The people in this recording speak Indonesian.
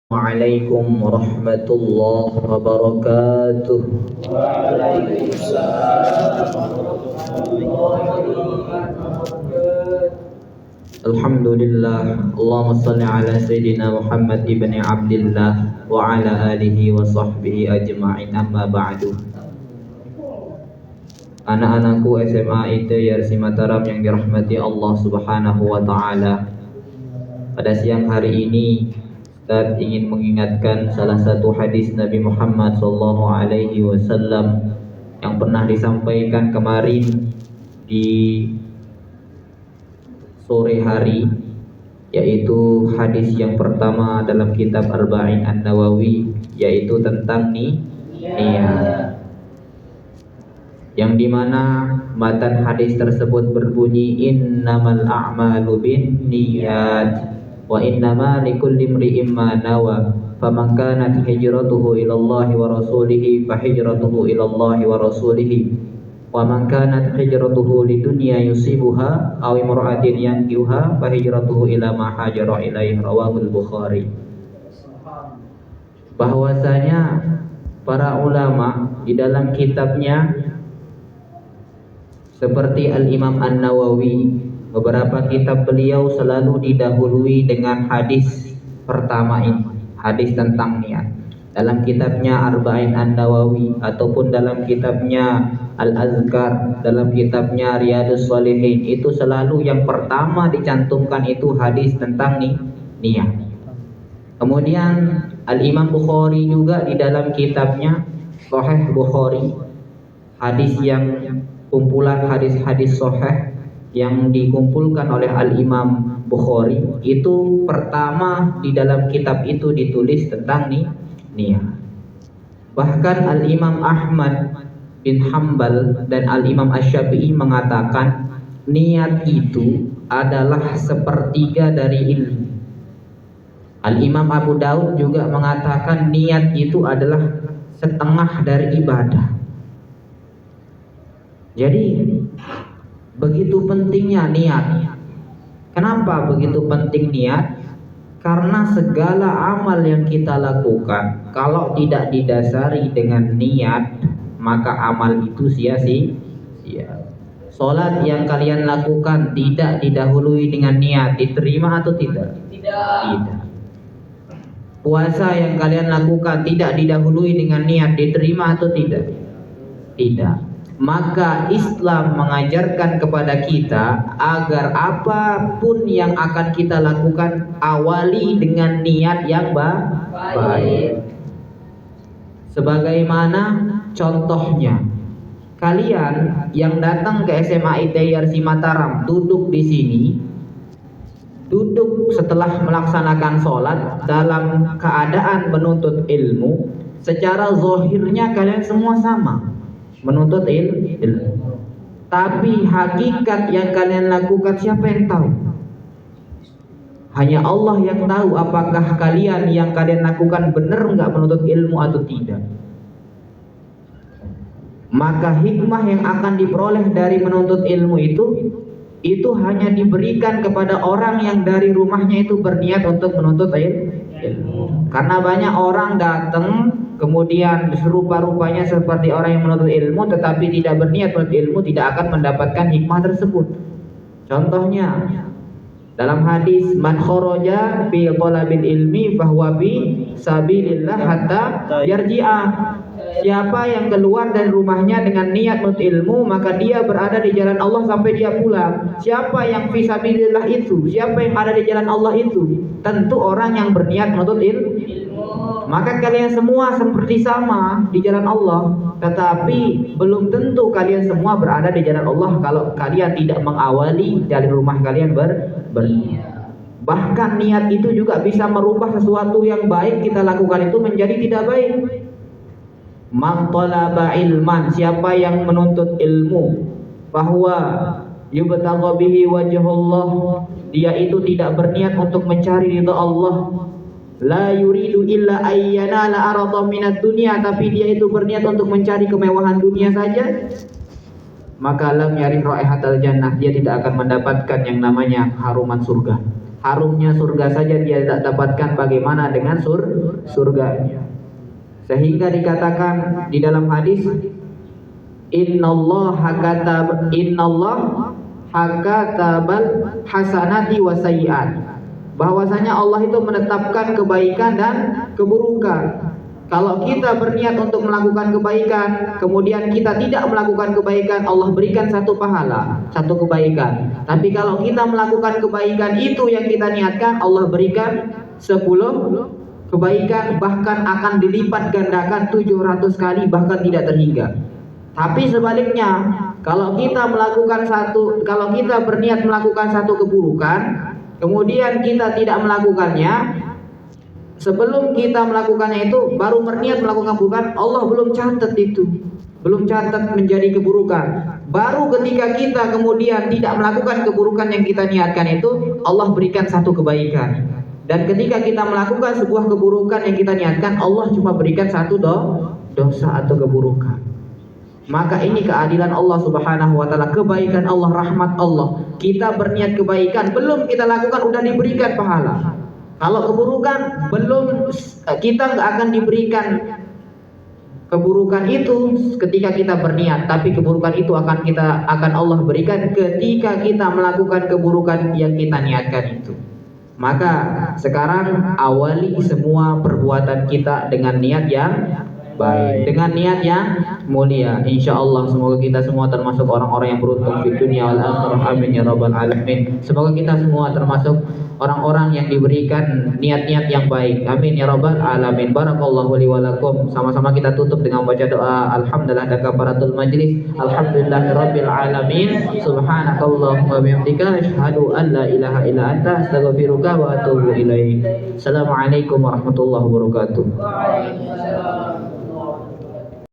Assalamualaikum warahmatullahi wabarakatuh. Waalaikumsalam warahmatullahi wabarakatuh. Alhamdulillah. Allahumma salli ala Sayyidina Muhammad ibni Abdillah wa ala alihi wa sahbihi ajma'in, amma ba'du. Anak-anakku SMA ITYRSI Mataram yang dirahmati Allah subhanahu wa ta'ala, pada siang hari ini Ustaz ingin mengingatkan salah satu hadis Nabi Muhammad SAW yang pernah disampaikan kemarin di sore hari, yaitu hadis yang pertama dalam kitab Arba'in An-Nawawi, yaitu tentang niat, yang dimana matan hadis tersebut berbunyi innamal a'malu binniyat wa innama likulli imri'in ma nawa faman kanat hijratuhu ila Allah wa rasulih fa hijratuhu ila Allah wa rasulih wa man kanat hijratuhu lidunya yusibuha aw imra'atin yankihuha fa hijratuhu ila ma hajara ilaihi, rawahul Bukhari. Bahwasanya para ulama di dalam kitabnya seperti Al-Imam An-Nawawi, beberapa kitab beliau selalu didahului dengan hadis pertama ini, hadis tentang niat. Dalam kitabnya Arba'in An-Nawawi ataupun dalam kitabnya Al-Azkar, dalam kitabnya Riyadhus Shalihin, itu selalu yang pertama dicantumkan itu hadis tentang niat. Kemudian Al-Imam Bukhari juga di dalam kitabnya Sahih Bukhari, hadis yang kumpulan hadis-hadis sahih yang dikumpulkan oleh Al-Imam Bukhari, itu pertama di dalam kitab itu ditulis tentang niat. Bahkan Al-Imam Ahmad bin Hanbal dan Al-Imam Asy-Syafi'i mengatakan niat itu adalah sepertiga dari ilmu. Al-Imam Abu Daud juga mengatakan niat itu adalah setengah dari ibadah. Jadi begitu pentingnya niat. Kenapa begitu penting niat? Karena segala amal yang kita lakukan kalau tidak didasari dengan niat, maka amal itu sia-sia. Salat yang kalian lakukan tidak didahului dengan niat, diterima atau tidak? Tidak. Puasa yang kalian lakukan tidak didahului dengan niat, diterima atau tidak? Tidak. Maka Islam mengajarkan kepada kita agar apapun yang akan kita lakukan awali dengan niat yang baik. Sebagaimana contohnya, kalian yang datang ke SMA ITYRSI Mataram, duduk di sini, duduk setelah melaksanakan sholat dalam keadaan menuntut ilmu. Secara zahirnya kalian semua sama, menuntut ilmu. Tapi hakikat yang kalian lakukan siapa yang tahu? Hanya Allah yang tahu apakah kalian yang kalian lakukan benar enggak menuntut ilmu atau tidak. Maka hikmah yang akan diperoleh dari menuntut ilmu itu hanya diberikan kepada orang yang dari rumahnya itu berniat untuk menuntut ilmu. Karena banyak orang datang kemudian serupa-rupanya seperti orang yang menuntut ilmu tetapi tidak berniat menuntut ilmu, tidak akan mendapatkan hikmah tersebut. Contohnya dalam hadis man kharaja fi talabil ilmi fahuwa bi sabilillah hatta yarji'a. Siapa yang keluar dari rumahnya dengan niat menuntut ilmu, maka dia berada di jalan Allah sampai dia pulang. Siapa yang fi sabilillah itu? Siapa yang ada di jalan Allah itu? Tentu orang yang berniat menuntut ilmu. Maka kalian semua seperti sama di jalan Allah, tetapi belum tentu kalian semua berada di jalan Allah kalau kalian tidak mengawali dari rumah kalian berniat. Bahkan niat itu juga bisa merubah sesuatu yang baik kita lakukan itu menjadi tidak baik. Man talaba ilman, siapa yang menuntut ilmu, bahwa yubtagha bihi wajhullah, dia itu tidak berniat untuk mencari ridha Allah. La yuridu illa ayyanala arada minad dunya, tapi dia itu berniat untuk mencari kemewahan dunia saja, maka lam yarih raihatal jannah, dia tidak akan mendapatkan yang namanya haruman surga. harumnya surga saja dia tidak dapatkan, bagaimana dengan surga. Sehingga dikatakan di dalam hadis, Innallah hakatabal hasanati wa sayyi'at, bahwasanya Allah itu menetapkan kebaikan dan keburukan. Kalau kita berniat untuk melakukan kebaikan, kemudian kita tidak melakukan kebaikan, Allah berikan satu pahala, satu kebaikan. Tapi kalau kita melakukan kebaikan itu yang kita niatkan, Allah berikan 10 kebaikan, bahkan akan dilipat gandakan 700 kali, bahkan tidak terhingga. Tapi sebaliknya, kalau kita berniat melakukan satu keburukan, kemudian kita tidak melakukannya, sebelum kita melakukannya itu baru berniat melakukan keburukan, Allah belum catat itu, belum catat menjadi keburukan. Baru ketika kita kemudian tidak melakukan keburukan yang kita niatkan itu, Allah berikan satu kebaikan. Dan ketika kita melakukan sebuah keburukan yang kita niatkan, Allah cuma berikan satu dosa atau keburukan. Maka ini keadilan Allah Subhanahu wa taala, kebaikan Allah, rahmat Allah. Kita berniat kebaikan, belum kita lakukan udah diberikan pahala. Kalau keburukan belum, kita nggak akan diberikan keburukan itu ketika kita berniat, tapi keburukan itu akan Allah berikan ketika kita melakukan keburukan yang kita niatkan itu. Maka sekarang awali semua perbuatan kita dengan niat yang baik, dengan niat yang mulia. Insyaallah semoga kita semua termasuk orang-orang yang beruntung di dunia wal akhirah. Amin ya rabbal alamin. Semoga kita semua termasuk orang-orang yang diberikan niat-niat yang baik. Amin ya rabbal alamin. Barakallahu li wa lakum. Sama-sama kita tutup dengan baca doa alhamdulillah dan kafaratul majlis. Alhamdulillahirabbil alamin. Subhanakallahumma wa bihamdika asyhadu an la ilaha illa anta astaghfiruka wa atubu ilaik. Assalamualaikum warahmatullahi wabarakatuh.